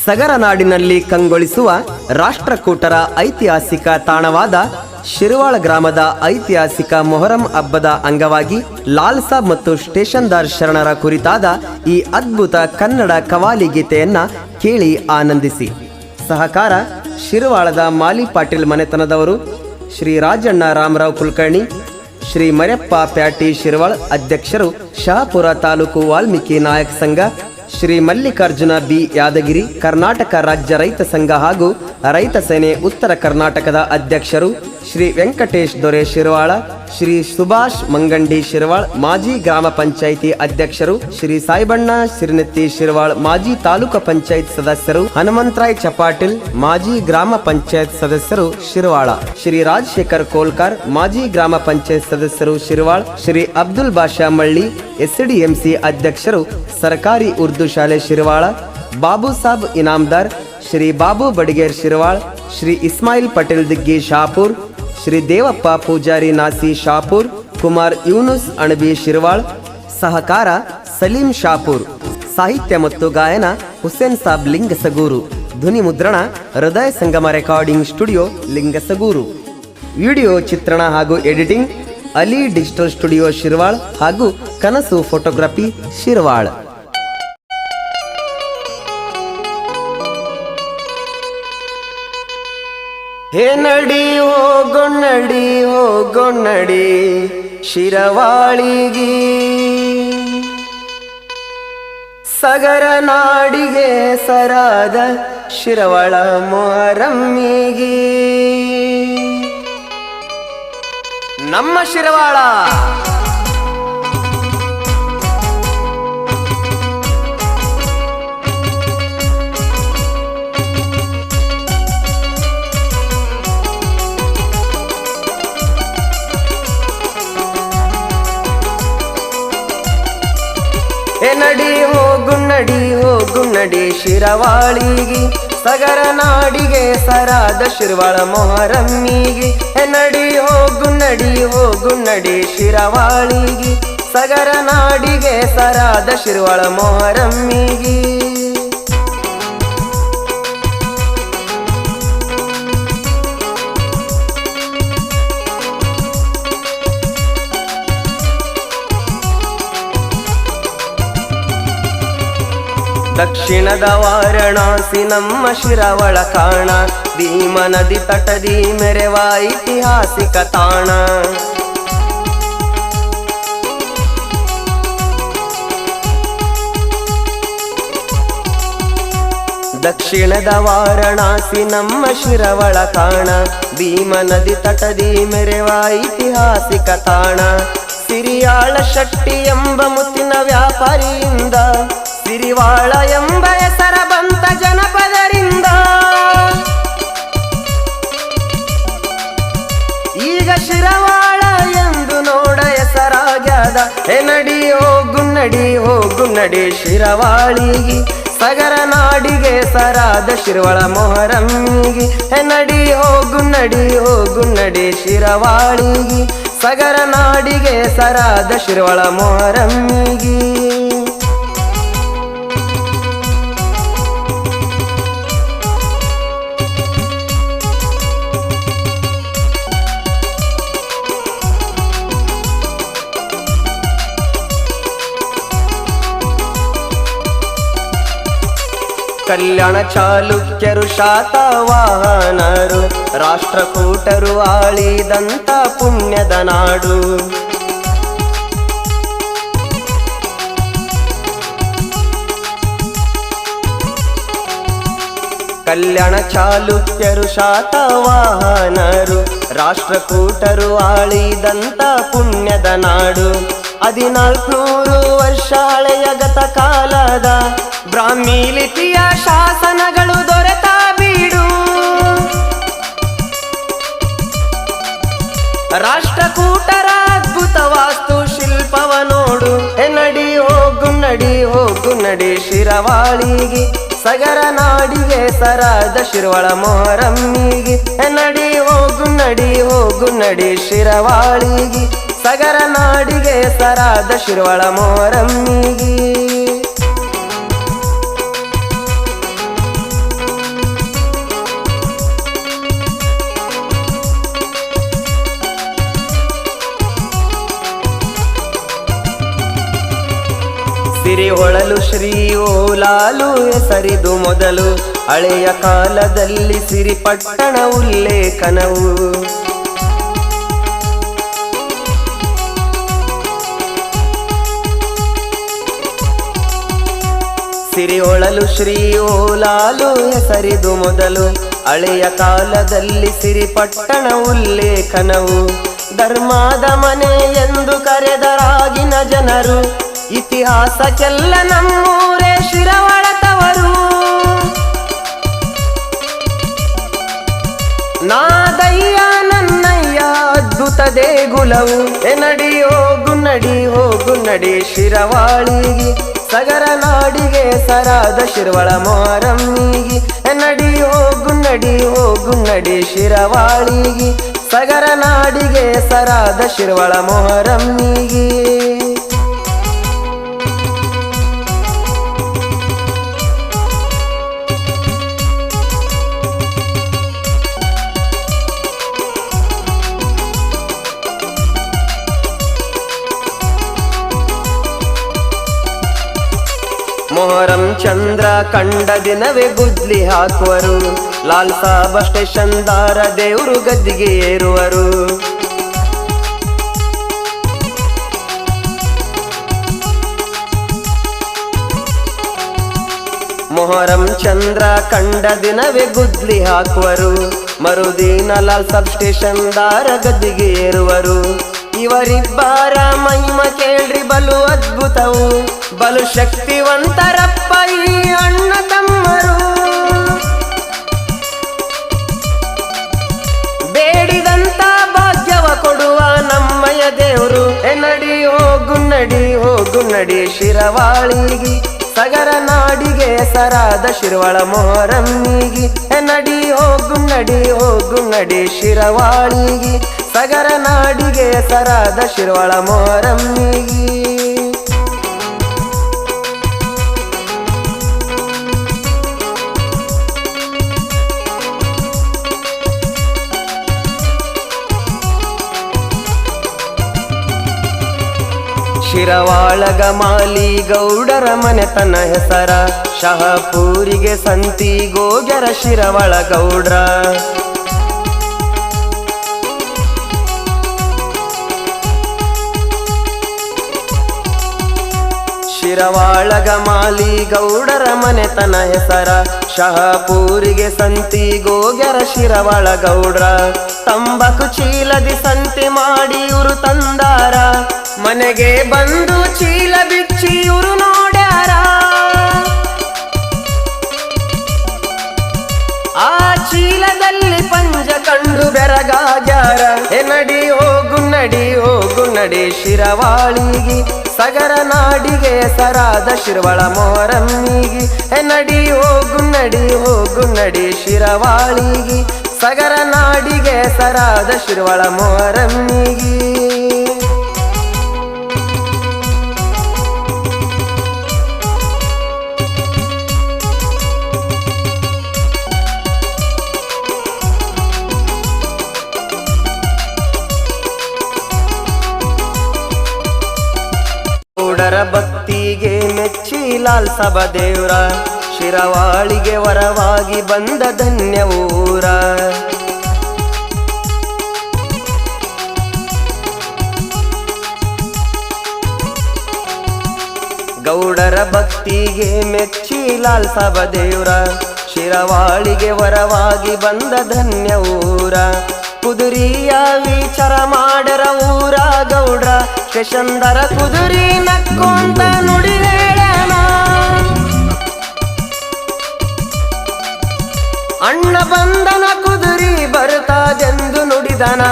ಸಗರ ನಾಡಿನಲ್ಲಿ ಕಂಗೊಳಿಸುವ ರಾಷ್ಟ್ರಕೂಟರ ಐತಿಹಾಸಿಕ ತಾಣವಾದ ಶಿರವಾಳ ಗ್ರಾಮದ ಐತಿಹಾಸಿಕ ಮೊಹರಂ ಹಬ್ಬದ ಅಂಗವಾಗಿ ಲಾಲ್ ಸಾಬ್ ಮತ್ತು ಸ್ಟೇಷನ್ದಾರ್ ಶರಣರ ಕುರಿತಾದ ಈ ಅದ್ಭುತ ಕನ್ನಡ ಕವಾಲಿ ಗೀತೆಯನ್ನ ಕೇಳಿ ಆನಂದಿಸಿ. ಸಹಕಾರ ಶಿರವಾಳದ ಮಾಲಿ ಪಾಟೀಲ್ ಮನೆತನದವರು, ಶ್ರೀ ರಾಜಣ್ಣ ರಾಮರಾವ್ ಕುಲಕರ್ಣಿ, ಶ್ರೀ ಮರ್ಯಪ್ಪ ಪ್ಯಾಟಿ ಶಿರವಾಳ್ ಅಧ್ಯಕ್ಷರು, ಶಹಾಪುರ ತಾಲೂಕು ವಾಲ್ಮೀಕಿ ನಾಯಕ ಸಂಘ, ಶ್ರೀ ಮಲ್ಲಿಕಾರ್ಜುನ ಬಿ ಯಾದಗಿರಿ ಕರ್ನಾಟಕ ರಾಜ್ಯ ರೈತ ಸಂಘ ಹಾಗೂ ರೈತ ಸೇನೆ ಉತ್ತರ ಕರ್ನಾಟಕದ ಅಧ್ಯಕ್ಷರು, ಶ್ರೀ ವೆಂಕಟೇಶ್ ದೊರೆ ಶಿರವಾಳ, ಶ್ರೀ ಸುಭಾಷ್ ಮಂಗಂಡಿ ಶಿರವಾಳ್ ಮಾಜಿ ಗ್ರಾಮ ಪಂಚಾಯಿತಿ ಅಧ್ಯಕ್ಷರು, ಶ್ರೀ ಸಾಯಿಬಣ್ಣ ಸಿರಿನೆತ್ತಿ ಶಿರವಾಳ್ ಮಾಜಿ ತಾಲೂಕು ಪಂಚಾಯತ್ ಸದಸ್ಯರು, ಹನುಮಂತರಾಯ್ ಚಪಾಟಿಲ್ ಮಾಜಿ ಗ್ರಾಮ ಪಂಚಾಯತ್ ಸದಸ್ಯರು ಶಿರವಾಳ, ಶ್ರೀ ರಾಜಶೇಖರ್ ಕೋಲ್ಕರ್ ಮಾಜಿ ಗ್ರಾಮ ಪಂಚಾಯತ್ ಸದಸ್ಯರು ಶಿರವಾಳ್, ಶ್ರೀ ಅಬ್ದುಲ್ ಬಾಷಾ ಮಳ್ಳಿ ಎಸ್ಡಿಎಂಸಿ ಅಧ್ಯಕ್ಷರು ಸರ್ಕಾರಿ ಉರ್ದು ಶಾಲೆ ಶಿರವಾಳ, ಬಾಬು ಸಾಬ್ ಇನಾಮದಾರ್, ಶ್ರೀ ಬಾಬು ಬಡಿಗೇರ್ ಶಿರವಾಳ್, ಶ್ರೀ ಇಸ್ಮಾಯಿಲ್ ಪಟೇಲ್ ದಿಗ್ಗಿ ಶಾಪುರ್, ಶ್ರೀ ದೇವಪ್ಪ ಪೂಜಾರಿ ನಾಸಿ ಶಾಪುರ್, ಕುಮಾರ್ ಯೂನುಸ್ ಅಣಬಿ ಶಿರವಾಳ್. ಸಹಕಾರ ಸಲೀಂ ಶಾಪುರ್. ಸಾಹಿತ್ಯ ಮತ್ತು ಗಾಯನ ಹುಸೇನ್ ಸಾಬ್ ಲಿಂಗಸಗೂರು. ಧ್ವನಿ ಮುದ್ರಣ ಹೃದಯ ಸಂಗಮ ರೆಕಾರ್ಡಿಂಗ್ ಸ್ಟುಡಿಯೋ ಲಿಂಗಸಗೂರು. ವಿಡಿಯೋ ಚಿತ್ರಣ ಹಾಗೂ ಎಡಿಟಿಂಗ್ ಅಲಿ ಡಿಜಿಟಲ್ ಸ್ಟುಡಿಯೋ ಶಿರವಾಳ್ ಹಾಗೂ ಕನಸು ಫೋಟೋಗ್ರಫಿ ಶಿರವಾಳ್. ಹೇ ನಡಿ ಹೋಗೊನ್ನಡಿ ಶಿರವಾಳಿಗಿ, ಸಗರ ನಾಡಿಗೆ ಸರಾದ ಶಿರವಾಳ ಮೊಹರಮ್ಮಿಗಿ. ನಮ್ಮ ಶಿರವಾಳ ನಡಿ ಹೋಗುನ್ನಡಿ ಶಿರವಾಳಿಗಿ, ಸಗರ ನಾಡಿಗೆ ಸರಾದ ಶಿರವಾಳ ಮೊಹರಮ್ಮಿಗಿ. ನಡಿ ಹೋಗುನ್ನಡಿ ಶಿರವಾಳಿಗಿ, ಸಗರ ನಾಡಿಗೆ ಸರಾದ ಶಿರವಾಳ ಮೊಹರಮ್ಮಿಗಿ. ದಕ್ಷಿಣದ ವಾರಣಾಸಿ ನಮ್ಮ ಶಿರವಾಳ ಕಾಣ, ಭೀಮ ನದಿ ತಟದಿ ಮೆರೆವ ಐತಿಹಾಸಿಕ ತಾಣ. ದಕ್ಷಿಣದ ವಾರಣಾಸಿ ನಮ್ಮ ಶಿರವಾಳ ಕಾಣ, ಭೀಮ ನದಿ ತಟದಿ ಮೆರೆವ ಐತಿಹಾಸಿಕ ತಾಣ. ಸಿರಿಯಾಳ ಶೆಟ್ಟಿ ಎಂಬ ಮುತ್ತಿನ ವ್ಯಾಪಾರಿಯಿಂದ ಸಿರಿವಾಳ ಎಂಬ ಹೆಸರ ಬಂತ ಜನಪದರಿಂದ. ಈಗ ಶಿರವಾಳ ಎಂದು ನೋಡ ಹೆಸರಾಗ್ಯದ. ನಡಿ ಹೋಗುನ್ನಡಿ ಶಿರವಾಳಿಗಿ, ಸಗರ ನಾಡಿಗೆ ಸರಾದ ಶಿರವಾಳ ಮೊಹರಮ್ಮಿಗಿ. ನಡಿ ಹೋಗುನ್ನಡಿ ಶಿರವಾಳಿಗಿ, ಸಗರ ನಾಡಿಗೆ ಸರಾದ ಶಿರವಾಳ ಮೊಹರಮ್ಮಿಗಿ. ಕಲ್ಯಾಣ ಚಾಲುಕ್ಯರು ಶಾತವಾಹನರು ರಾಷ್ಟ್ರಕೂಟರು ಆಳಿದಂತ ಪುಣ್ಯದ ನಾಡು. ಕಲ್ಯಾಣ ಚಾಲುಕ್ಯರು ಶಾತವಾಹನರು ರಾಷ್ಟ್ರಕೂಟರು ಆಳಿದಂತ ಪುಣ್ಯದ ನಾಡು. 1400 ವರ್ಷ ಹಳೆಯ ಗತ ಕಾಲದ ಬ್ರಾಹ್ಮಿ ಲಿಪಿಯ ಶಾಸನಗಳು ದೊರೆತ ಬೀಡು. ರಾಷ್ಟ್ರಕೂಟರ ಅದ್ಭುತ ವಾಸ್ತು ಶಿಲ್ಪವ ನೋಡು. ನಡಿ ಹೋಗುನ್ನಡಿ ಶಿರವಾಳಿಗಿ, ಸಗರ ನಾಡಿಗೆ ಸರಾದ ಶಿರವಾಳ ಮೊಹರಮ್ಮಿಗಿ. ನಡಿ ಹೋಗುನ್ನಡಿ ಶಿರವಾಳಿಗಿ, ಸಗರ ನಾಡಿಗೆ ಸರಾದ ಶಿರವಾಳ ಮೊಹರಮ್ಮಿಗಿ. ಸಿರಿ ಹೊಳಲು ಶ್ರೀ ಓಲಾಲು ಹೆಸರಿದು ಮೊದಲು ಹಳೆಯ ಕಾಲದಲ್ಲಿ ಸಿರಿಪಟ್ಟಣ ಉಲ್ಲೇಖನವು. ಸಿರಿ ಹೊಳಲು ಶ್ರೀ ಓಲಾಲು ಹೆಸರಿದು ಮೊದಲು ಹಳೆಯ ಕಾಲದಲ್ಲಿ ಸಿರಿಪಟ್ಟಣ ಉಲ್ಲೇಖನವು. ಧರ್ಮದ ಮನೆ ಎಂದು ಕರೆದರಾಗಿನ ಜನರು ಇತಿಹಾಸಕ್ಕೆಲ್ಲ ನಮ್ಮೂರೇ ಶಿರವಾಳತವರು. ನಾದಯ್ಯ ನನ್ನಯ್ಯ ಅದ್ಭುತ ದೇಗುಲವು ಎನಡಿ ಹೋಗು ನಡಿ ಹೋಗು ನಡಿ ಶಿರವಾಳಿಗಿ ಸಗರ ನಾಡಿಗೆ ಸರಾದ ಶಿರವಳ ಮೊಹರಮ್ಮಿಗಿ ನಡಿ ಹೋಗು ನಡಿ ಹೋಗು ನಡಿ ಶಿರವಾಳಿಗಿ ಸಗರ ನಾಡಿಗೆ ಸರಾದ ಶಿರವಳ ಮೊಹರಮ್ಮಿಗಿ. ಮೊಹರಂ ಚಂದ್ರ ಕಂಡ ದಿನವೇ ಗುದ್ಲಿ ಹಾಕುವರು. ಲಾಲ್ ಸಾಬ ಸ್ಟೇಷನ್ ದಾರ ದೇವರು ಗದ್ದಿಗೆ ಏರುವರು. ಮೊಹರಂ ಚಂದ್ರ ಕಂಡ ದಿನವೇ ಗುದ್ಲಿ ಹಾಕುವರು. ಮರುದಿನ ಲಾಲ್ ಸಾಬ್ ಸ್ಟೇಷನ್ ದಾರ ಗದ್ದಿಗೆ ಏರುವರು. ಇವರಿಬ್ಬರ ಮಹಿಮ ಕೇಳ್ರಿ ಬಲು ಅದ್ಭುತವು. ಬಲು ಶಕ್ತಿವಂತರಪ್ಪ ಈ ಅಣ್ಣ ತಮ್ಮರು. ಬೇಡಿದಂತ ಭಾಗ್ಯವ ಕೊಡುವ ನಮ್ಮಯ್ಯ ದೇವರು ನಡಿ ಹೋಗು ನಡಿ ಹೋಗು ನಡಿ ಶಿರವಾಳಿಗಿ ಸಗರ ನಾಡಿಗೆ ಸರಾದ ಶಿರವಳ ಮೊಹರಮ್ಮಿಗಿ ನಡಿ ಹೋಗು ನಡಿ ಹೋಗು ನಡಿ ಶಿರವಾಳಿಗಿ ಸಗರ ನಾಡಿಗೆ ಸರಾದ ಶಿರವಳ ಮೊಹರಮ್ಮಿಗಿ. ಶಿರವಾಳಗ ಮಾಲಿ ಗೌಡರ ಮನೆತನ ಹೆಸರ ಶಹಪೂರಿಗೆ ಸಂತಿ ಗೋಗ್ಯರ ಶಿರವಳ ಗೌಡ್ರ. ಶಿರವಾಳಗ ಮಾಲಿ ಗೌಡರ ಮನೆತನ ಹೆಸರ ಶಹಪೂರಿಗೆ ಸಂತಿ ಗೋಗ್ಯರ ಶಿರವಳ ಗೌಡ್ರ. ತಂಬಾಕು ಚೀಲದಿ ಸಂತೆ ಮಾಡಿ ಇವರು ತಂದಾರ. ಮನೆಗೆ ಬಂದು ಚೀಲ ಬಿಚ್ಚಿ ಇವರು ನೋಡ್ಯಾರ. ಆ ಚೀಲದಲ್ಲಿ ಪಂಜ ಕಂಡು ಬೆರಗಾಗ್ಯಾರ. ನಡಿ ಹೋಗು ನಡಿ ಹೋಗು ನಡಿ ಶಿರವಾಳಿಗಿ ಸಗರ ನಾಡಿಗೆ ಸರಾದ ಶಿರವಳ ಮೊಹರಮ್ಮಿಗಿ ನಡಿ ಹೋಗು ನಡಿ ಹೋಗು ನಡಿ ಶಿರವಾಳಿಗಿ ಸಗರ ನಾಡಿಗೆ ಸರಾದ ಶಿರವಳ ಮೊಹರಮ್ಮಿಗಿ. ಗೌಡರ ಭಕ್ತಿಗೆ ಮೆಚ್ಚಿ ಲಾಲ್ ಸಾಬ ದೇವ್ರ ಶಿರವಾಳಿಗೆ ವರವಾಗಿ ಬಂದ ಧನ್ಯ ಊರ. ಗೌಡರ ಭಕ್ತಿಗೆ ಮೆಚ್ಚಿ ಲಾಲ್ ಸಾಬ ದೇವ್ರ ಶಿರವಾಳಿಗೆ ವರವಾಗಿ ಬಂದ ಧನ್ಯ ಊರ. ಕುದುರಿಯ ವಿಚಾರ ಮಾಡರ ಊರ ಗೌಡ್ರ ಸ್ಟೇಷನ್ದರ ಕುದುರಿ ನಕ್ಕೊಂತ ನುಡಿ ಹೇಳನ. ಅಣ್ಣ ಬಂದನ ಕುದುರಿ ಬರುತ್ತಾದೆಂದು ನುಡಿದನ.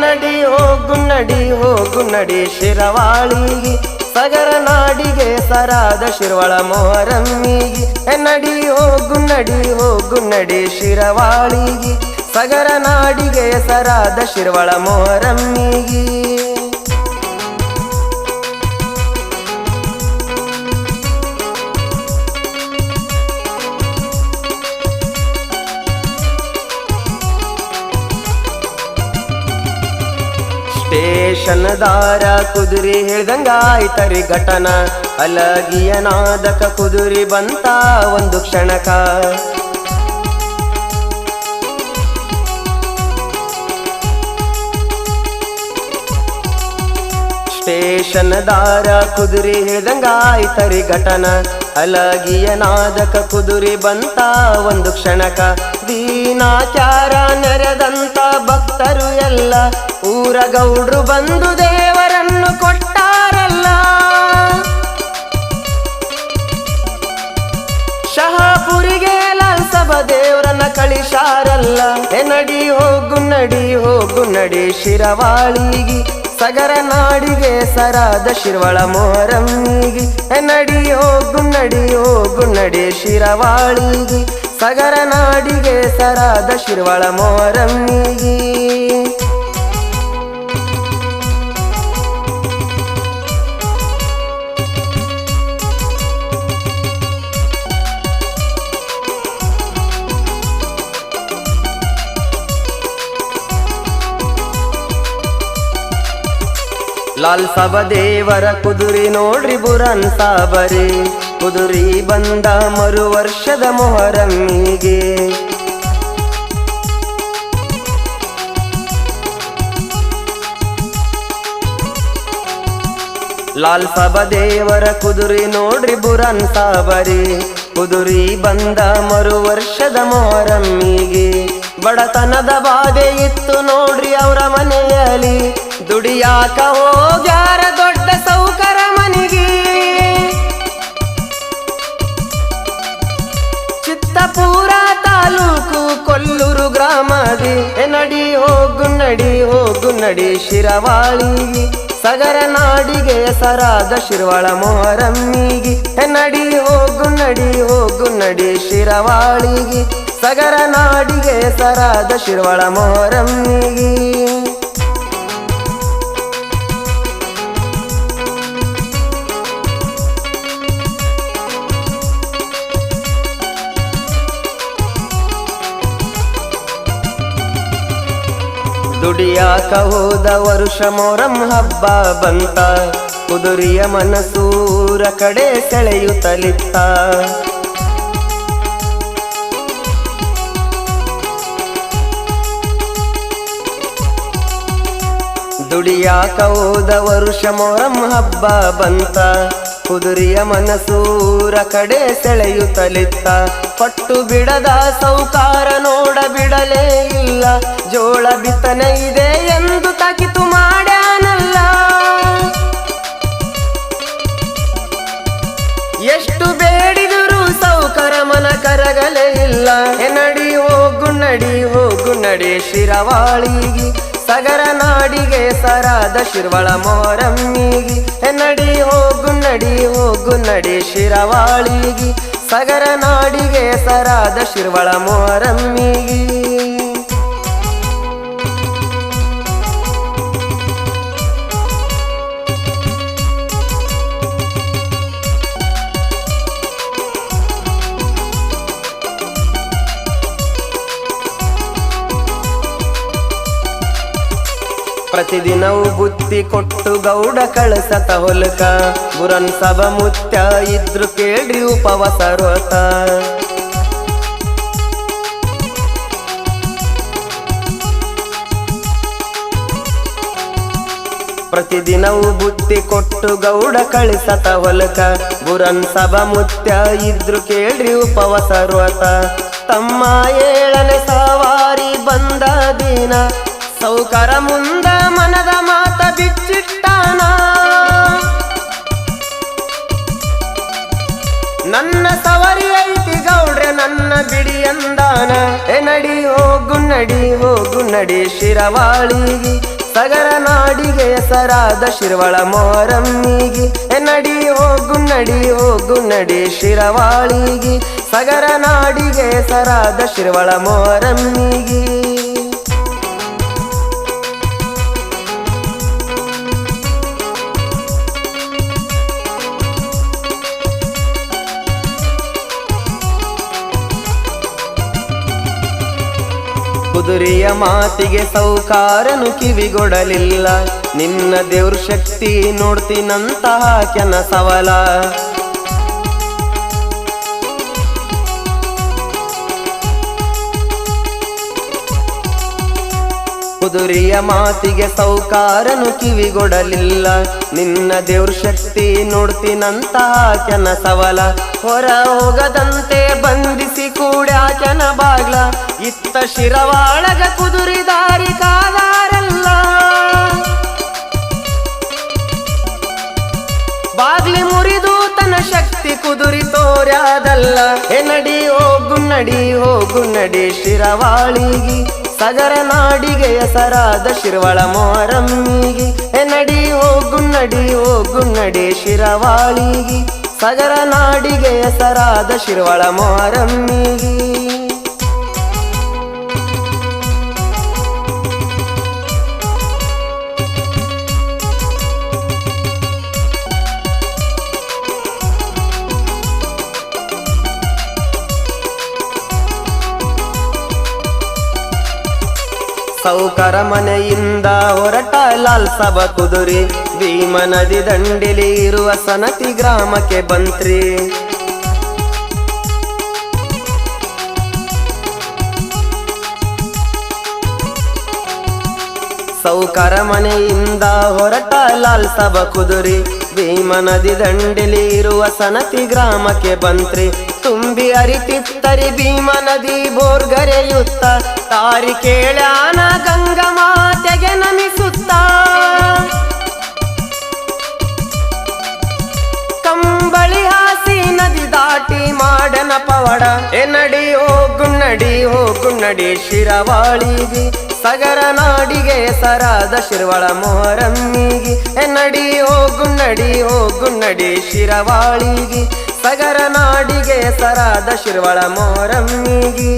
ನಡಿ ಹೋಗು ನಡಿ ಹೋಗು ನಡಿ ಶಿರವಾಳಿಗಿ ಸಗರ ನಾಡಿಗೆ ಸರಾದ ಶಿರವಳ ಮೊಹರಮ್ಮಿಗಿ ನಡಿ ಹೋಗು ನಡಿ ಹೋಗು ನಡಿ ಶಿರವಾಳಿಗಿ ಸಗರ ನಾಡಿಗೆ ಸರಾದ ಶಿರವಳ ಮೊಹರಮ್ಮಿಗಿ. ಸ್ಟೇಷನ್ದಾರ ಕುದುರೆ ಹೇಳ್ದಂಗಾಯ್ತರಿ ಘಟನ, ಅಲಗಿಯ ನಾದಕ ಕುದುರೆ ಬಂತ ಒಂದು ಕ್ಷಣಕ. ಸ್ಟೇಷನ್ದಾರ ಕುದುರೆ ಹೇಳ್ದಂಗಾಯ್ತರಿ ಘಟನ, ಅಲಗಿಯ ನಾದಕ ಕುದುರೆ ಬಂತ ಒಂದು ಕ್ಷಣಕ. ದೀನಾಚಾರ ನೆರೆದಂತ ಭಕ್ತರು ಎಲ್ಲ ಊರ ಗೌಡ್ರು ಬಂದು ದೇವರನ್ನು ಕೊಟ್ಟಾರಲ್ಲ. ಶಹಾಪುರಿಗೆ ಲಾಲ್ಸಬ ದೇವರನ್ನ ಕಳಿಸಾರಲ್ಲ. ನಡಿ ಹೋಗು ನಡಿ ಶಿರವಾಳಿಗಿ, ಸಗರ ನಾಡಿಗೆ ಸರಾದ ಶಿರ್ವಳ ಮೊಹರಮ್ಮಿಗಿ. ನಡಿ ಹೋಗು ನಡಿ ಶಿರವಾಳಿಗಿ, ಸಗರ ನಾಡಿಗೆ ಸರಾದ ಶಿರ್ವಳ ಮೊಹರಮ್ಮಿಗಿ. ಲಾಲ್ ಸಾಬ ದೇವರ ಕುದುರೆ ನೋಡ್ರಿ ಬುರನ್ ಸಾಬರಿ, ಕುದುರೆ ಬಂದ ಮರು ವರ್ಷದ ಮೊಹರಮ್ಮಿಗೆ. ಲಾಲ್ ಸಾಬ ದೇವರ ಕುದುರೆ ನೋಡ್ರಿ ಬುರನ್ ಸಾಬರಿ, ಕುದುರೆ ಬಂದ ಮರು ವರ್ಷದ ಮೊಹರಮ್ಮಿಗೆ. ಬಡತನದ ಬಾಧೆ ಇತ್ತು ನೋಡ್ರಿ ಅವರ ಮನೆಯಲ್ಲಿ, ದುಡಿಯಾಕ ಹೋಗ್ಯಾರ ದೊಡ್ಡ ಸೌಕರ ಮನೆಗೆ. ಚಿತ್ತಪುರ ತಾಲೂಕು ಕೊಲ್ಲೂರು ಗ್ರಾಮದಿ, ನಡಿ ಹೋಗು ನಡಿ ಶಿರವಾಳಿಗಿ, ಸಗರ ನಾಡಿಗೆ ಸರಾದ ಶಿರ್ವಳ ಮೊಹರಮ್ಮಿಗಿ. ನಡಿ ಹೋಗು ನಡಿ ಶಿರವಾಳಿಗಿ, ಸಗರ ನಾಡಿಗೆ ಸರಾದ ಶಿರ್ವಳ ಮೊಹರಮ್ಮಿಗಿ. ದುಡಿಯಾಕ ಹೋದ ವರುಷ ಮೊಹರಂ ಹಬ್ಬ ಬಂತ, ಕುದುರೆಯ ಮನಸೂರ ಕಡೆ ಸೆಳೆಯುತ್ತಲಿತ್ತ. ದುಡಿಯಾಕ ಹೋದ ವರುಷ ಮೊಹರಂ ಹಬ್ಬ ಬಂತ, ಕುದುರೆಯ ಮನಸೂರ ಕಡೆ ಸೆಳೆಯುತ್ತಲಿತ್ತ. ಪಟ್ಟು ಬಿಡದ ಸೌಕಾರ ನೋಡ ಬಿಡಲೇ ಇಲ್ಲ, ಜೋಳ ಬಿತ್ತನೆ ಇದೆ ಎಂದು ತಾಕಿತು ಮಾಡ್ಯಾನಲ್ಲ. ಎಷ್ಟು ಬೇಡಿದರು ಸೌಕರ ಮನ ಕರಗಲೇ ಇಲ್ಲ. ನಡಿ ಹೋಗು ನಡಿ ಶಿರವಾಳಿಗಿ, ಸಗರ ನಾಡಿಗೆ ಸರಾದ ಶಿರ್ವಳ ಮೊಹರಮ್ಮಿಗಿ. ನಡಿ ಹೋಗು ನಡಿ ಶಿರವಾಳಿಗಿ, ಸಗರ ನಾಡಿಗೆ ಸರಾದ ಶಿರ್ವಳ ಮೊಹರಮ್ಮಿಗಿ. ಪ್ರತಿದಿನವೂ ಬುತ್ತಿ ಕೊಟ್ಟು ಗೌಡ ಕಳಸತ ಹೊಲಕ, ಬುರನ್ ಸಭ ಮುತ್ಯ ಇದ್ರು ಕೇಳ್ರಿ ಉಪವಾಸ ವ್ರತ. ಪ್ರತಿದಿನವೂ ಬುತ್ತಿ ಕೊಟ್ಟು ಗೌಡ ಕಳಿಸತ ಹೊಲಕ, ಬುರನ್ ಸಭ ಮುತ್ಯ ಇದ್ರು ಕೇಳ್ರಿ ಉಪವಾಸ ವ್ರತ. ತಮ್ಮ 7ನೇ ಸವಾರಿ ಬಂದ ದಿನ, ಸೌಕರ ಮುಂದ ಮನದ ಮಾತ ಬಿಚ್ಚಿಟ್ಟಾನ. ನನ್ನ ಸವಾರಿ ಐತಿ ಗೌಡ್ರೆ ನನ್ನ ಬಿಡಿ ಅಂದಾನ. ನಡಿ ಹೋಗು ನಡಿ ಶಿರವಾಳಿಗಿ, ಸಗರ ನಾಡಿಗೆ ಸರಾದ ಶಿರ್ವಳ ಮೊಹರಮ್ಮಿಗಿ. ನಡಿ ಹೋಗು ನಡಿ ಶಿರವಾಳಿಗಿ, ಸಗರ ನಾಡಿಗೆ ಸರಾದ ಶಿರ್ವಳ ಮೊಹರಮ್ಮಿಗಿ. ಕುದುರೆಯ ಮಾತಿಗೆ ಸೌಕಾರನು ಕಿವಿಗೊಡಲಿಲ್ಲ, ನಿನ್ನ ದೇವ್ರ ಶಕ್ತಿ ನೋಡ್ತೀನಂತಹ ಕೆನ ಸವಲ. ಕುದುರೆಯ ಮಾತಿಗೆ ಸೌಕಾರನು ಕಿವಿಗೊಡಲಿಲ್ಲ, ನಿನ್ನ ದೇವ್ರ ಶಕ್ತಿ ನೋಡ್ತೀನಂತಹ ಕೆನ ಸವಲ. ಹೊರ ಹೋಗದಂತೆ ಬಂಧಿಸಿ ಕೂಡ್ಯಾಕೆನ ಬಾಗ್ಲ, ಇತ್ತ ಶಿರವಾಳಗ ಕುದುರೆ ದಾರಿ ಕಾದಾರಲ್ಲ. ಬಾಗ್ಲಿ ಮುರಿದು ತನ್ನ ಶಕ್ತಿ ಕುದುರೆ ತೋರ್ಯಾದಲ್ಲ. ನಡಿ ಹೋಗು ನಡಿ ಶಿರವಾಳಿಗಿ, ಸಗರ ನಾಡಿಗೆ ಹೆಸರಾದ ಶಿರವಾಳ ಮೊಹರಮ್ಮಿಗಿ. ನಡಿ ಹೋಗು ನಡಿ ಶಿರವಾಳಿಗಿ, ಸಗರ ನಾಡಿಗೆ ಹೆಸರಾದ ಶಿರವಾಳ ಮೊಹರಮ್ಮಿಗಿ. ಸೌಕರ ಮನೆಯಿಂದ ಹೊರಟ ಲಾಲ್ ಸಬ ಕುದುರೆ, ಭೀಮ ನದಿ ದಂಡೆಲಿ ಇರುವ ಸನತಿ ಗ್ರಾಮಕ್ಕೆ ಬಂತ್ರಿ. ಸೌಕರ ಮನೆಯಿಂದ ಹೊರಟ ಲಾಲ್ ಸಬ ಕುದುರೆ, ಭೀಮ ನದಿ ದಂಡೆಲಿ ಇರುವ ಸನತಿ ಗ್ರಾಮಕ್ಕೆ ಬಂತ್ರಿ. ತುಂಬಿ ಅರಿತಿತ್ತರಿ ಭೀಮ ನದಿ ಬೋರ್ಗರೆಯುತ್ತ, ತಾರಿ ಕೇಳ್ಯಾನ ಗಂಗಾ ಮಾತೆಗೆ ನಮಿಸುತ್ತ. ಕಂಬಳಿ ಹಾಸಿ ನದಿ ದಾಟಿ ಮಾಡನ ಪವಡ, ನಡಿ ಹೋಗು ನಡಿ ಶಿರವಾಳಿಗಿ, ಸಗರ ನಾಡಿಗೆ ಹೆಸರಾದ ಶಿರವಾಳ ಮೊಹರಮ್ಮಿಗಿ. ನಡಿ ಹೋಗು ನಡಿ ಶಿರವಾಳಿಗಿ, ಸಗರ ನಾಡಿಗೆ ಹೆಸರಾದ ಶಿರವಾಳ ಮೊಹರಮ್ಮಿಗಿ.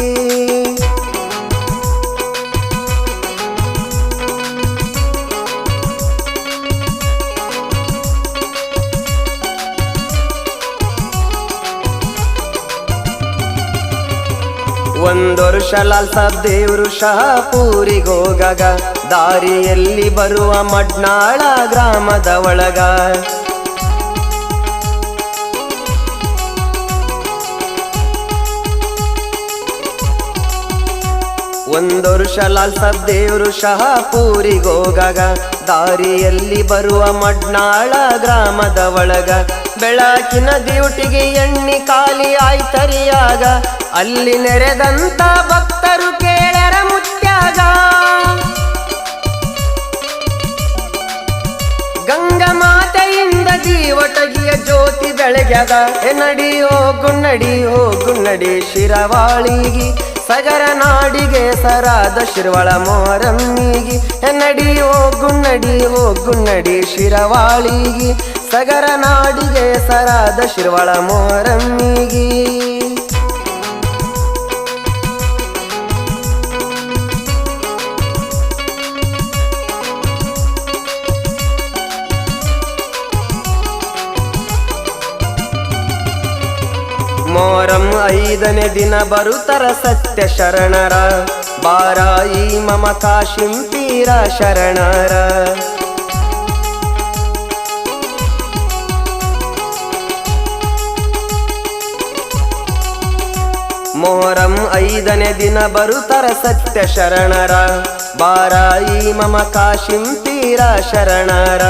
ಒಂದು ವರ್ಷ ಲಾಲ್ ಸಾಬ್ ದೇವ್ರು ಶಹಾಪುರಿಗೋಗಾಗ, ದಾರಿಯಲ್ಲಿ ಬರುವ ಮಡ್ನಾಳ ಗ್ರಾಮದ ಒಳಗ. ಒಂದು ವರ್ಷ ಲಾಲ್ ಸಾಬ್ ದೇವ್ರು ಶಹಾಪುರಿಗೋಗಾಗ, ದಾರಿಯಲ್ಲಿ ಬರುವ ಮಡ್ನಾಳ ಗ್ರಾಮದ ಒಳಗ. ಬೆಳಕಿನ ಡ್ಯೂಟಿಗೆ ಎಣ್ಣಿ ಖಾಲಿ ಆಯ್ತರಿಯಾಗ, ಅಲ್ಲಿ ನೆರೆದಂತ ಭಕ್ತರು ಕೇಳರ ಮುತ್ಯಾಗ. ಗಂಗಾ ಮಾತೆಯಿಂದ ಜೀವಟಗಿಯ ಜ್ಯೋತಿ ಬೆಳಗ್ಯಾಗ. ನಡಿ ಹೋಗು ನಡಿ ಶಿರವಾಳಿಗಿ, ಸಗರ ನಾಡಿಗೆ ಹೆಸರಾದ ಶಿರವಾಳ ಮೊಹರಮ್ಮಿಗಿ. ನಡಿ ಹೋಗು ನಡಿ ಶಿರವಾಳಿಗಿ, ಸಗರ ನಾಡಿಗೆ ಹೆಸರಾದ ಶಿರವಾಳ ಮೊಹರಮ್ಮಿಗಿ. ಮೊಹರಂ 5ನೇ ದಿನ ಬರುತ್ತರ ಸತ್ಯ ಶರಣರ, ಬಾರಾಯಿ ಮಮ ಕಾಶಿಂ ಪೀರ ಶರಣರ. ಮೊಹರಂ 5ನೇ ದಿನ ಬರುತ್ತರ ಸತ್ಯ ಶರಣರ, ಬಾರಾಯಿ ಮಮ ಕಾಶಿಂ ಪೀರ ಶರಣರ.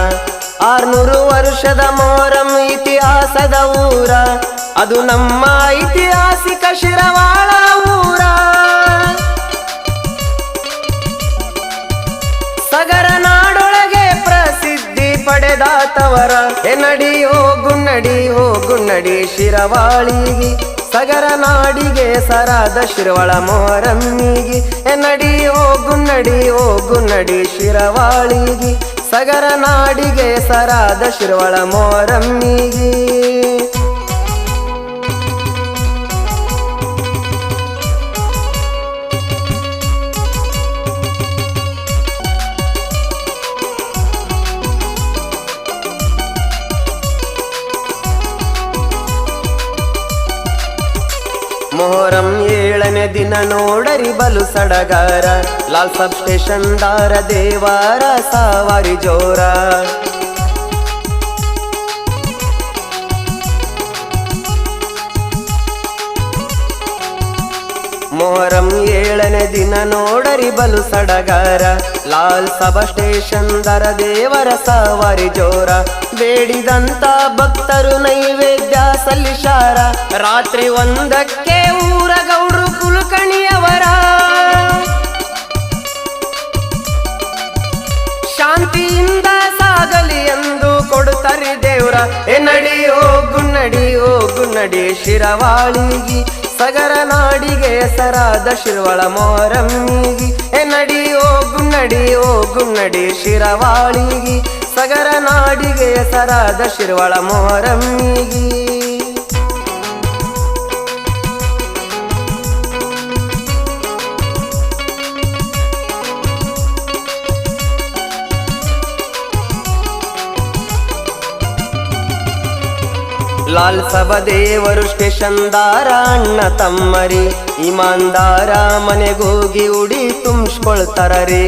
600 ವರ್ಷದ ಮೊಹರಂ ಇತಿಹಾಸದ ಊರ, ಅದು ನಮ್ಮ ಐತಿಹಾಸಿಕ ಶಿರವಾಳ ಊರ. ಸಗರ ನಾಡೊಳಗೆ ಪ್ರಸಿದ್ಧಿ ಪಡೆದಾತವರ. ನಡಿ ಹೋಗು ನಡಿ ಶಿರವಾಳಿಗಿ, ಸಗರ ನಾಡಿಗೆ ಹೆಸರಾದ ಶಿರವಾಳ ಮೊಹರಮ್ಮಿಗಿ. ನಡಿ ಹೋಗು ನಡಿ ಶಿರವಾಳಿಗಿ, ಸಗರ ನಾಡಿಗೆ ಹೆಸರಾದ ಶಿರವಾಳ ಮೊಹರಮ್ಮಿಗಿ. ಮೊಹರಂ 7 7ನೇ ದಿನ ನೋಡರಿ ಬಲು ಸಡಗಾರ, ಲಾಲ್ ಸಬ್ ಸ್ಟೇಷನ್ ದಾರ ದೇವಾರ ಸವಾರಿ ಜೋರ. ಮೊಹರಂ 7ನೇ ದಿನ ನೋಡರಿ ಬಲು ಸಡಗಾರ, ಲಾಲ್ ಸಬ ಸ್ಟೇಷನ್ ದರ ದೇವರ ಸವಾರಿ ಜೋರ. ಬೇಡಿದಂತ ಭಕ್ತರು ನೈವೇದ್ಯ ಸಲ್ಲಿಸಾರ, ರಾತ್ರಿ 1ಕ್ಕೆ ಊರ ಗೌಡ್ರು ಕುಲಕಣಿಯವರ. ಶಾಂತಿಯಿಂದ ಸಾಗಲಿ ಎಂದು ಕೊಡುತ್ತಾರೆ ದೇವ್ರ. ನಡಿ ಹೋಗು ನಡಿ ಹೋಗು ನಡಿ ಶಿರವಾಳಿಗಿ, ಸಗರ ನಾಡಿಗೆ ಹೆಸರಾದ ಶಿರ್ವಳ ಮೊಹರಮ್ಮಿಗಿ. ನಡಿ ಹೋಗು ನಡಿ ಶಿರವಾಳಿಗಿ, ಸಗರ ನಾಡಿಗೆ ಹೆಸರಾದ ಶಿರ್ವಳ ಮೊಹರಮ್ಮಿಗಿ. ಲಾಲ್ ಸಬ ದೇವರು ಸ್ಟೇಷನ್ ದಾರ ಅಣ್ಣ ತಮ್ಮರಿ, ಇಮಾನ್ದಾರ ಮನೆಗೋಗಿ ಉಡಿ ತುಂಬಿಸ್ಕೊಳ್ತಾರರಿ.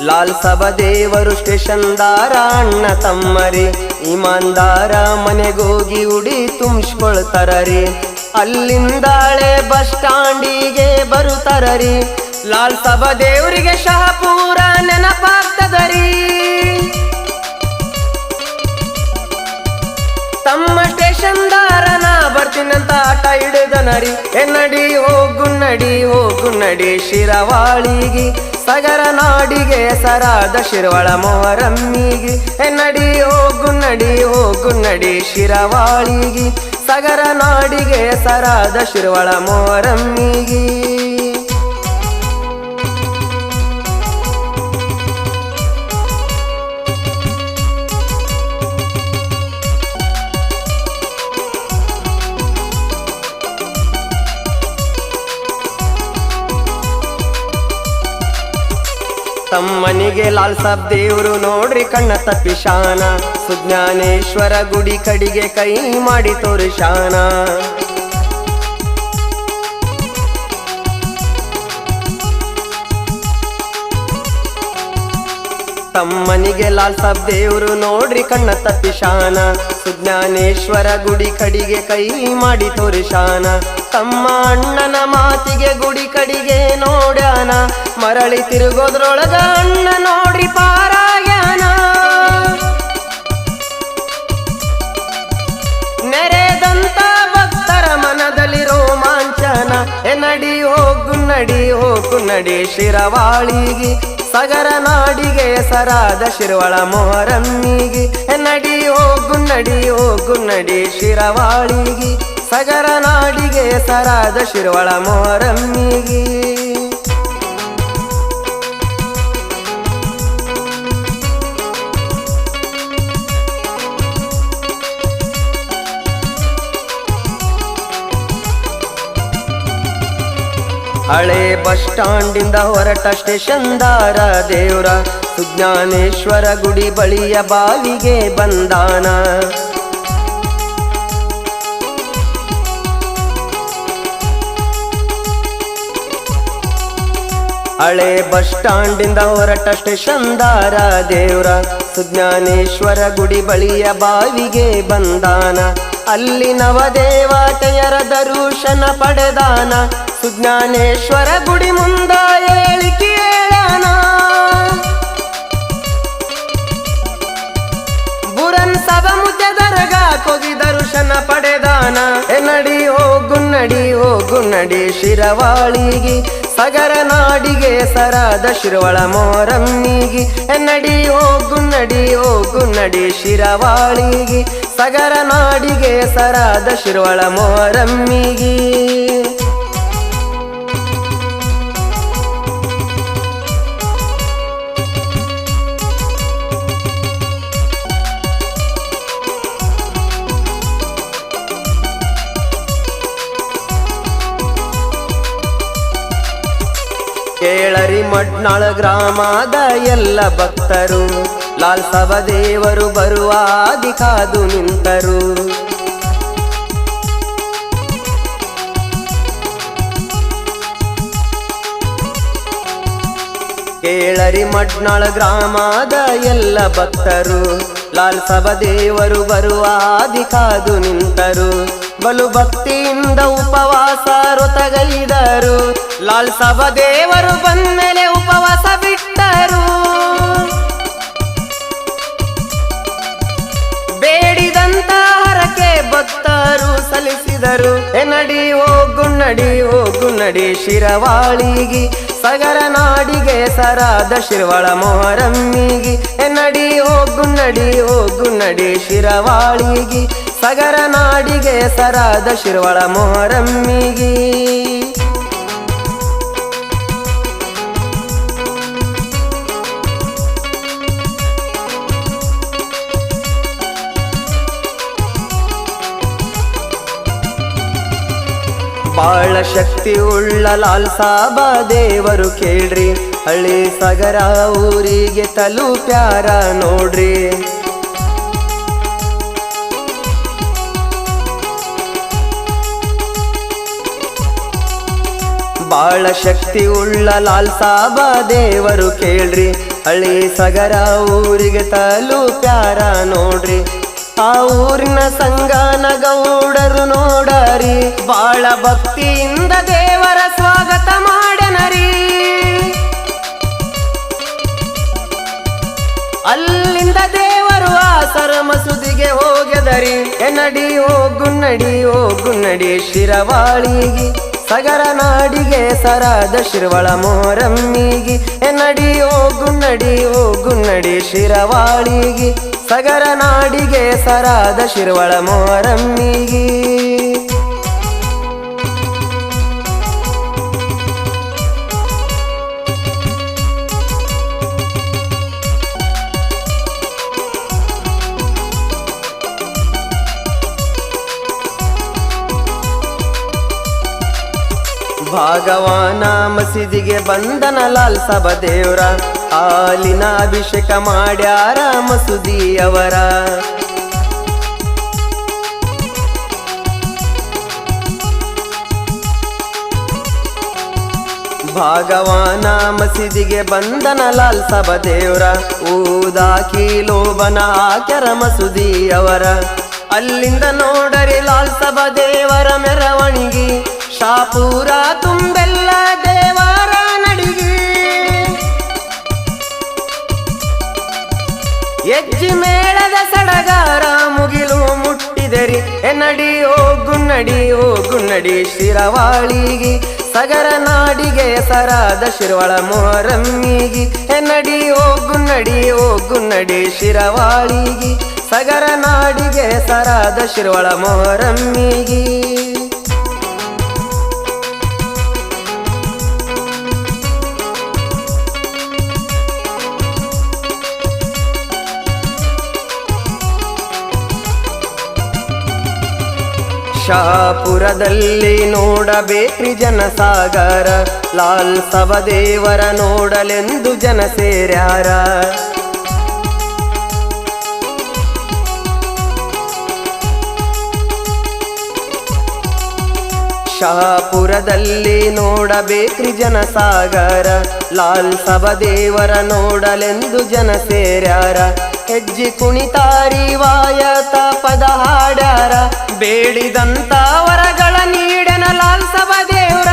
ಲಾಲ್ ಸಬ ದೇವರು ಸ್ಟೇಷನ್ ದಾರ ಅಣ್ಣ ತಮ್ಮರಿ, ಇಮಾನ್ದಾರ ಮನೆಗೋಗಿ ಉಡಿ ತುಂಬಿಸ್ಕೊಳ್ತಾರರಿ. ಅಲ್ಲಿಂದಾಳೆ ಬಸ್ ಸ್ಟಾಂಡಿಗೆ ಬರುತ್ತಾರರಿ, ಲಾಲ್ ಸಬ ದೇವರಿಗೆ ಶಹಪೂರ ನೆನಪಾಗ್ತದರಿ. ತಮ್ಮ ಸ್ಟೇಷನ್ ದಾರನ ಬರ್ತೀನಂತ ಆಟ ಹಿಡಿದನರಿ. ನಡಿ ಹೋಗು ನಡಿ ಶಿರವಾಳಿಗಿ, ಸಗರ ನಾಡಿಗೆ ಹೆಸರಾದ ಶಿರ್ವಳ ಮೊಹರಮ್ಮಿಗಿ. ನಡಿ ಹೋಗು ನಡಿ ಶಿರವಾಳಿಗಿ, ಸಗರ ನಾಡಿಗೆ ಹೆಸರಾದ ಶಿರ್ವಳ ಮೊಹರಮ್ಮಿಗಿ. ತಮ್ಮನಿಗೆ ಲಾಲ್ ಸಾಬ್ ದೇವ್ರು ನೋಡ್ರಿ ಕಣ್ಣ ತಪ್ಪಿಶಾನ, ಸುಜ್ಞಾನೇಶ್ವರ ಗುಡಿ ಕಡಿಗೆ ಕೈ ಮಾಡಿ ತೋರಿಶಾನ. ತಮ್ಮನಿಗೆ ಲಾಲ್ ಸಾಬ್ ದೇವ್ರು ನೋಡ್ರಿ ಕಣ್ಣ ತಪ್ಪಿಶಾನ, ಸುಜ್ಞಾನೇಶ್ವರ ಗುಡಿ ಕಡಿಗೆ ಕೈ ಮಾಡಿ ತೋರಿಶಾನ. ತಮ್ಮ ಅಣ್ಣನ ಮಾತಿಗೆ ಗುಡಿ ಕಡಿಗೆ ನೋಡ್ಯಾನ, ಮರಳಿ ತಿರುಗೋದ್ರೊಳಗ ಅಣ್ಣ ನೋಡ್ರಿ ಪಾರಾಗ್ಯಾನ. ನೆರೆದಂತ ಭಕ್ತರ ಮನದಲ್ಲಿ ರೋಮಾಂಚನ. ನಡಿ ಹೋಗು ನಡಿ ಶಿರವಾಳಿಗಿ, ಸಗರ ನಾಡಿಗೆ ಹೆಸರಾದ ಶಿರ್ವಳ ಮೊಹರಮ್ಮಿಗಿ. ನಡಿ ಹೋಗು ನಡಿ ಶಿರವಾಳಿಗಿ, ಸಗರ ನಾಡಿಗೆ ಹೆಸರಾದ ಶಿರ್ವಳ ಮೊಹರಮ್ಮಿಗಿ. ಹಳೆ ಬಸ್ ಸ್ಟಾಂಡಿಂದ ಹೊರಟ ಸ್ಟೇಷನ್ ದಾರ ದೇವ್ರ, ಸುಜ್ಞಾನೇಶ್ವರ ಗುಡಿ ಬಳಿಯ ಬಾವಿಗೆ ಬಂದಾನ. ಹಳೆ ಬಸ್ ಸ್ಟಾಂಡಿಂದ ಹೊರಟ ಸ್ಟೇಷನ್ ದಾರ ದೇವ್ರ, ಸುಜ್ಞಾನೇಶ್ವರ ಗುಡಿ ಬಳಿಯ ಬಾವಿಗೆ ಬಂದಾನ. ಅಲ್ಲಿ ನವದೇವತೆಯರ ದರ್ಶನ ಪಡೆದಾನ, ಸುಜ್ಞಾನೇಶ್ವರ ಗುಡಿ ಮುಂದ ಹೇಳಿಕೆ ಹೇಳಾನ. ಬುರನ್ ಸಭ ಮುದ್ದೆ ದರ್ಗಾ ಹೋಗಿ ದರ್ಶನ ಪಡೆದಾನ. ನಡಿ ಹೋಗು ನಡಿ ಶಿರವಾಳಿಗಿ, ಸಗರ ನಾಡಿಗೆ ಹೆಸರಾದ ಶಿರ್ವಳ ಮೊಹರಮ್ಮಿಗಿ. ನಡಿ ಹೋಗು ನಡಿ ಶಿರವಾಳಿಗಿ, ಸಗರ ನಾಡಿಗೆ ಹೆಸರಾದ ಶಿರ್ವಳ ಮೊಹರಮ್ಮಿಗಿ. ಕೇಳರಿ ಮಡ್ನಾಳ ಗ್ರಾಮದ ಎಲ್ಲ ಭಕ್ತರು, ಲಾಲ್ ಸಭ ದೇವರು ಬರುವ ಹಾದಿ ಕಾದು ನಿಂತರು. ಕೇಳರಿ ಮಡ್ನಾಳ ಗ್ರಾಮದ ಎಲ್ಲ ಭಕ್ತರು, ಲಾಲ್ ಸಭ ದೇವರು ಬರುವ ಹಾದಿ ಕಾದು ನಿಂತರು. ಬಲು ಭಕ್ತಿಯಿಂದ ಉಪವಾಸ ವ್ರತಗೈದರು, ಲಾಲ್ ಸಭ ದೇವರು ಬಂದ್ಮೇಲೆ ಉಪವಾಸ ಬಿಟ್ಟರು. ಬೇಡಿದಂತ ಹರಕೆ ಭಕ್ತರು ಸಲ್ಲಿಸಿದರು. ನಡಿ ಹೋಗು ನಡಿ ಶಿರವಾಳಿಗಿ, ಸಗರ ನಾಡಿಗೆ ಸರಾದ ಶಿರವಾಳ ಮೊಹರಮ್ಮಿಗಿ. ನಡಿ ಹೋಗು ನಡಿ ಶಿರವಾಳಿಗಿ, ಸಗರ ನಾಡಿಗೆ ಸರಾದ ಶಿರವಾಳ ಮೊಹರಮ್ಮಿಗಿ. ಬಾಳ ಶಕ್ತಿ ಉಳ್ಳ ಲಾಲ್ ಸಾಬ ದೇವರು ಕೇಳ್ರಿ, ಹಳ್ಳಿ ಸಗರ ಊರಿಗೆ ತಲುಪ್ಯಾರ ನೋಡ್ರಿ. ಬಾಳ ಶಕ್ತಿ ಉಳ್ಳ ಲಾಲ್ ಸಾಬ ದೇವರು ಕೇಳ್ರಿ, ಹಳ್ಳಿ ಸಗರ ಊರಿಗೆ ತಲುಪ್ಯಾರ ನೋಡ್ರಿ. ಆ ಊರಿನ ಸಂಗನ ಗೌಡರು ನೋಡರಿ, ಬಾಳ ಭಕ್ತಿಯಿಂದ ದೇವರ ಸ್ವಾಗತ ಮಾಡನರಿ. ಅಲ್ಲಿಂದ ದೇವರು ಆಸರ ಮಸೂದಿಗೆ ಹೋಗ್ಯದರಿ. ನಡಿ ಹೋಗು ನಡಿ ಶಿರವಾಳಿಗಿ, ಸಗರ ನಾಡಿಗೆ ಸರಾದ ಶಿರವಾಳ ಮೊಹರಮ್ಮಿಗಿ. ನಡಿ ಹೋಗು ನಡಿ ಶಿರವಾಳಿಗಿ, ಸಗರ ನಾಡಿಗೆ ಸರಾದ ಶಿರವಾಳ ಮೊಹರಮ್ಮಿಗಿ. ಭಾಗವಾನ ಮಸೀದಿಗೆ ಬಂದನ ಲಾಲ್ ಸಭ ದೇವ್ರ, ಹಾಲಿನ ಅಭಿಷೇಕ ಮಾಡ್ಯಾರ ಮಸೂದಿಯವರ. ಭಾಗವಾನ ಮಸೀದಿಗೆ ಬಂದನ ಲಾಲ್ ಸಭ ದೇವ್ರ, ಊದಾಕಿ ಲೋಬನ ಹಾಕ್ಯಾರ ಮಸೂದಿಯವರ. ಅಲ್ಲಿಂದ ನೋಡರಿ ಲಾಲ್ ಸಭ ದೇವರ ಮೆರವಣಿಗೆ, ಶಾಪೂರ ತುಂಬೆಲ್ಲ ದೇವರ ನಡಿಗೆ. ಹೆಜ್ಜಿ ಮೇಳದ ಸಡಗಾರ ಮುಗಿಲು ಮುಟ್ಟಿದರಿ. ನಡಿ ಹೋಗು ನಡಿ ಶಿರವಾಳಿಗಿ, ಸಗರ ನಾಡಿಗೆ ಸರಾದ ಶಿರವಾಳ ಮೊಹರಮ್ಮಿಗಿ. ನಡಿ ಹೋಗು ನಡಿ ಶಿರವಾಳಿಗಿ, ಸಗರ ನಾಡಿಗೆ ಸರಾದ ಶಿರವಾಳ ಮೊಹರಮ್ಮಿಗಿ. ಶಾಪುರದಲ್ಲಿ ನೋಡಬೇಕ್ರಿ ಜನಸಾಗರ, ಲಾಲ್ ಸಭ ದೇವರ ನೋಡಲೆಂದು ಜನ ಸೇರ್ಯಾರ. ಶಾಪುರದಲ್ಲಿ ನೋಡಬೇಕ್ರಿ ಜನಸಾಗರ, ಲಾಲ್ ಸಭ ದೇವರ ನೋಡಲೆಂದು ಜನ ಸೇರ್ಯಾರ. ಹೆಜ್ಜಿ ಕುಣಿತಾರಿ ವಾಯತ ಪದ ಹಾಡ್ಯಾರ, ಬೇಡಿದಂತ ವರಗಳ ನೀಡನ ಲಾಲ್ ಸಭ ದೇವ್ರ.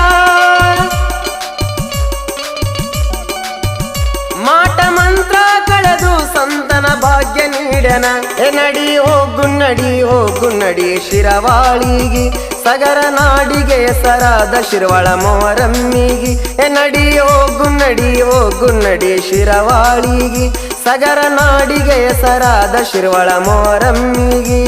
ಮಾಟ ಮಂತ್ರ ಕಳೆದು ಸಂತನ ಭಾಗ್ಯ ನೀಡನ. ನಡಿ ಹೋಗು ನಡಿ ಶಿರವಾಳಿಗಿ, ಸಗರ ನಾಡಿಗೆ ಸರಾದ ಶಿರವಾಳ ಮೊಹರಮ್ಮಿಗಿ. ನಡಿ ಹೋಗು ನಡಿ ಶಿರವಾಳಿಗಿ, ಸಗರ ನಾಡಿಗೆ ಸರಾದ ಶಿರವಾಳ ಮೊಹರಮ್ಮಿಗಿ.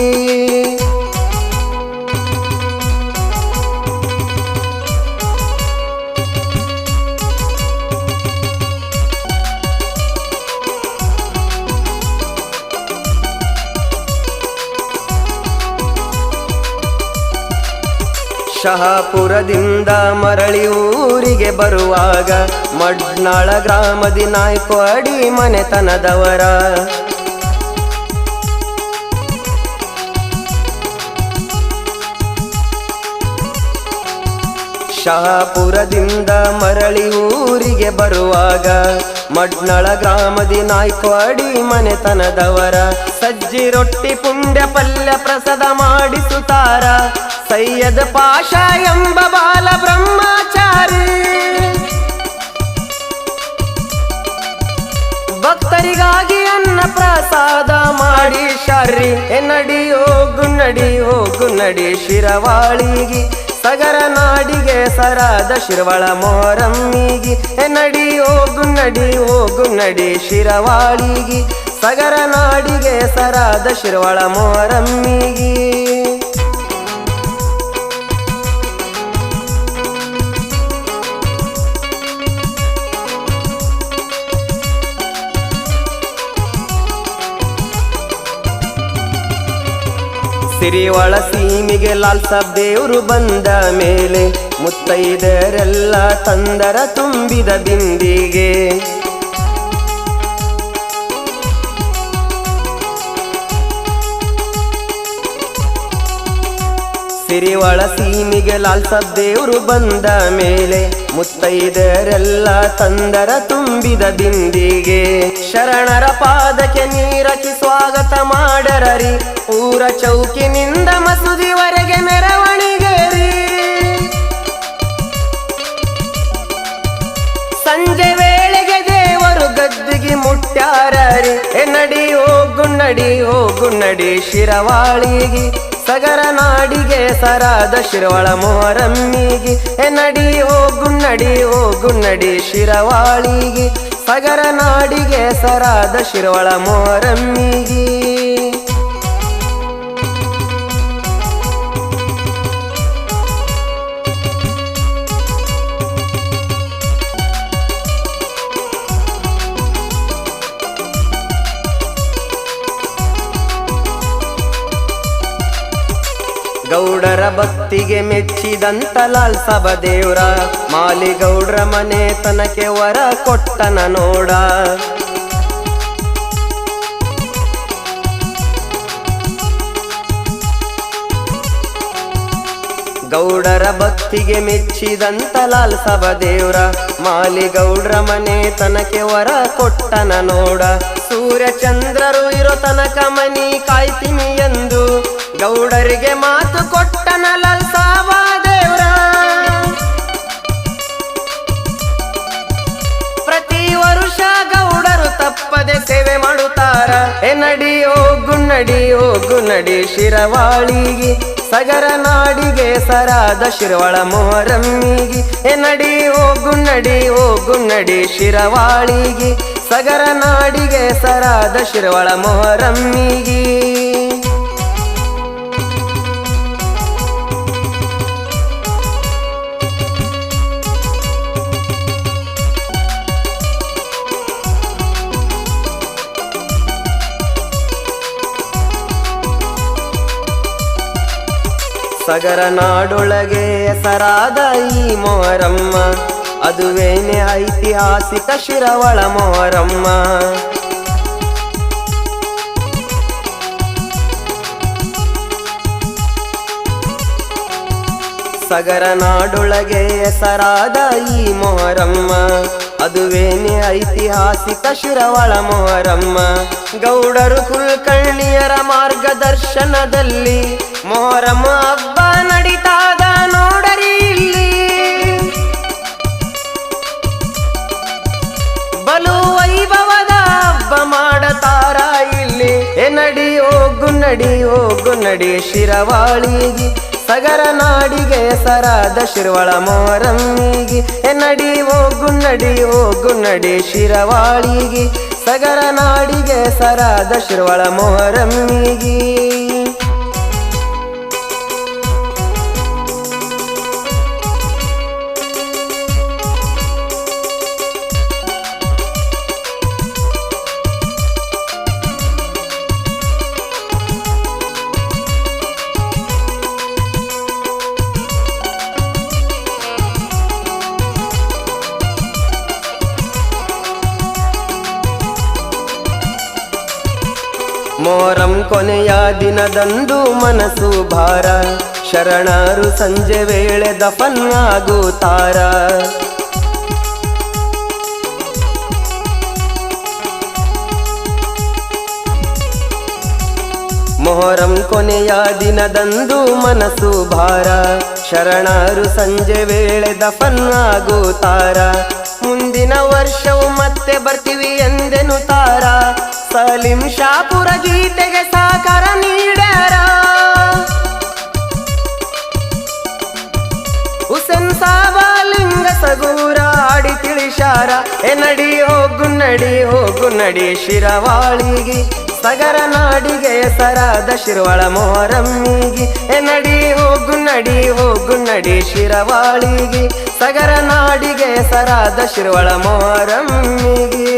ಶಹಾಪುರದಿಂದ ಮರಳಿ ಊರಿಗೆ ಬರುವಾಗ, ಮಡ್ನಾಳ ಗ್ರಾಮದಿ ನಾಯ್ಕು ಅಡಿ ಮನೆತನದವರ. ಶಹಾಪುರದಿಂದ ಮರಳಿ ಊರಿಗೆ ಬರುವಾಗ ಮಡ್ನಳ ಗ್ರಾಮದಿ ನಾಯ್ಕವಾಡಿ ಮನೆತನದವರ ಸಜ್ಜಿ ರೊಟ್ಟಿ ಪುಂಡ್ಯ ಪಲ್ಯ ಪ್ರಸಾದ ಮಾಡಿಸುತ್ತಾರ ಸೈಯದ್ ಪಾಷ ಎಂಬ ಬಾಲ ಬ್ರಹ್ಮಚಾರಿ ಭಕ್ತರಿಗಾಗಿ ಅನ್ನ ಪ್ರಸಾದ ಮಾಡಿ ಶಾರಿ ನಡಿ ಹೋಗು ನಡಿ ಶಿರವಾಳಿಗಿ ಸಗರ ನಾಡಿಗೆ ಸರಾದ ಶಿರವಳ ಮೊಹರಮ್ಮಿಗಿ ನಡಿ ಹೋಗು ನಡಿ ಶಿರವಾಳಿಗಿ ಸಗರ ನಾಡಿಗೆ ಸರಾದ ಶಿರವಳ ಮೊಹರಮ್ಮಿಗಿ ಸಿರಿವಳ ಸೀಮಿಗೆ ಲಾಲ್ ಸಾಬ್ ದೇವ್ರು ಬಂದ ಮೇಲೆ ಮುತ್ತೈದರೆಲ್ಲ ತಂದರ ತುಂಬಿದ ಬಿಂದಿಗೆ ಸಿರಿವಳ ಸೀಮಿಗೆ ಲಾಲ್ ಸಾಬ್ ದೇವ್ರು ಬಂದ ಮೇಲೆ ಮುತ್ತೈದರೆಲ್ಲ ತಂದರ ತುಂಬಿದ ಬಿಂದಿಗೆ ಶರಣರ ಪಾದಕ್ಕೆ ನೀರಕಿ ಸ್ವಾಗತ ಮಾಡರರಿ ಊರ ಚೌಕಿನಿಂದ ಮಸೂದಿವರೆಗೆ ಮೆರವಣಿಗೆರಿ ಸಂಜೆ ವೇಳೆಗೆ ದೇವರು ಗದ್ದಿಗೆ ಮುಟ್ಟ್ಯಾರರಿ ನಡಿ ಹೋಗು ನಡಿ ಶಿರವಾಳಿಗಿ ಸಗರ ನಾಡಿಗೆ ಸರಾದ ಶಿರವಳ ಮೊಹರಮ್ಮಿಗಿ ನಡಿ ಹೋಗು ನಡಿ ಶಿರವಾಳಿಗಿ ಸಗರ ನಾಡಿಗೆ ಸರಾದ ಶಿರವಳ ಮೊಹರಮ್ಮಿಗಿ ಗೌಡರ ಭಕ್ತಿಗೆ ಮೆಚ್ಚಿದಂತ ಲಾಲ್ ಸಾಬ ದೇವ್ರ ಮಾಲಿಗೌಡ್ರ ಮನೆ ತನಕ್ಕೆ ವರ ಕೊಟ್ಟನ ನೋಡ ಗೌಡರ ಭಕ್ತಿಗೆ ಮೆಚ್ಚಿದಂತ ಲಾಲ್ ಸಾಬ ದೇವ್ರ ಮಾಲಿಗೌಡ್ರ ಮನೆ ತನಕ್ಕೆ ವರ ಕೊಟ್ಟನ ನೋಡ ಸೂರ್ಯ ಚಂದ್ರರು ಇರೋ ತನಕ ಮನಿ ಕಾಯ್ತೀನಿ ಎಂದು ಗೌಡರಿಗೆ ಮಾತು ಕೊಟ್ಟನ ಲಾಲ್ ಸಾಬ ದೇವ್ರ ಪ್ರತಿ ವರುಷ ಗೌಡರು ತಪ್ಪದೆ ಸೇವೆ ಮಾಡುತ್ತಾರ ನಡಿ ಹೋಗು ನಡಿ ಶಿರವಾಳಿಗಿ ಸಗರ ನಾಡಿಗೆ ಸರಾದ ಶಿರವಳ ಮೊಹರಮ್ಮಿಗಿ ನಡಿ ಹೋಗು ನಡಿ ಶಿರವಾಳಿಗಿ ಸಗರ ನಾಡಿಗೆ ಸರಾದ ಶಿರವಳ ಮೊಹರಮ್ಮಿಗಿ ಸಗರ ನಾಡೊಳಗೆ ಹೆಸರಾದ ಈ ಮೊಹರಮ್ಮ ಅದುವೇನೆ ಐತಿಹಾಸಿಕ ಶಿರವಳ ಮೊಹರಮ್ಮ ಸಗರ ನಾಡೊಳಗೆ ಹೆಸರಾದ ಈ ಮೊಹರಮ್ಮ ಅದುವೇನೆ ಐತಿಹಾಸಿಕ ಶಿರವಳ ಮೊಹರಮ್ಮ ಗೌಡರು ಕುಲಕರ್ಣಿಯರ ಮಾರ್ಗದರ್ಶನದಲ್ಲಿ ಮೊಹರಮ್ಮ ಹಬ್ಬ ನಡೀತಾದ ನೋಡರಿ ಇಲ್ಲಿ ಬಲು ವೈಭವದ ಹಬ್ಬ ಮಾಡತಾರ ಇಲ್ಲಿ ನಡಿ ಹೋಗು ನಡಿ ಶಿರವಾಳಿಗಿ ಸಗರ ನಾಡಿಗೆ ಸರಾದ ಶಿರವಳ ಮೊಹರಮ್ಮಿಗಿ ನಡಿ ಹೋಗು ನಡಿ ಶಿರವಾಳಿಗಿ ಸಗರ ನಾಡಿಗೆ ಸರಾದ ಶಿರವಳ ಮೊಹರಮ್ಮಿಗಿ ಮೊಹರಂ ಕೊನೆಯ ದಿನದಂದು ಮನಸ್ಸು ಭಾರ ಶರಣರು ಸಂಜೆ ವೇಳೆ ದಫನ್ ಆಗುತ್ತಾರ. ಮೊಹರಂ ಕೊನೆಯ ದಿನದಂದು ಮನಸ್ಸು ಭಾರ, ಶರಣರು ಸಂಜೆ ವೇಳೆ ದಫನ್ ಆಗುತ್ತಾರ. ಮುಂದಿನ ವರ್ಷವು ಮತ್ತೆ ಬರ್ತೀವಿ ಎಂದೆನುತ್ತಾರ. ಸಲೀಂ ಶಾಪುರ ಗೀತೆಗೆ ಸಾಕಾರ ನೀಡ್ಯಾರ. ಹುಸೇನ್ ಸಾಬಲಿಂಗ ಸಗೂರ ಆಡಿ ತಿಳಿಸ್ಯಾರ. ನಡಿ ಹೋಗು ನಡಿ ಶಿರವಾಳಿಗೆ, ಸಗರ ನಾಡಿಗೆ ಹೆಸರಾದ ಶಿರವಾಳ ಮೊಹರಮ್ಮಿಗೆ. ನಡಿ ಹೋಗು ನಡಿ ಶಿರವಾಳಿಗೆ, ಸಗರ ನಾಡಿಗೆ ಹೆಸರಾದ ಶಿರವಾಳ ಮೊಹರಮ್ಮಿಗೆ.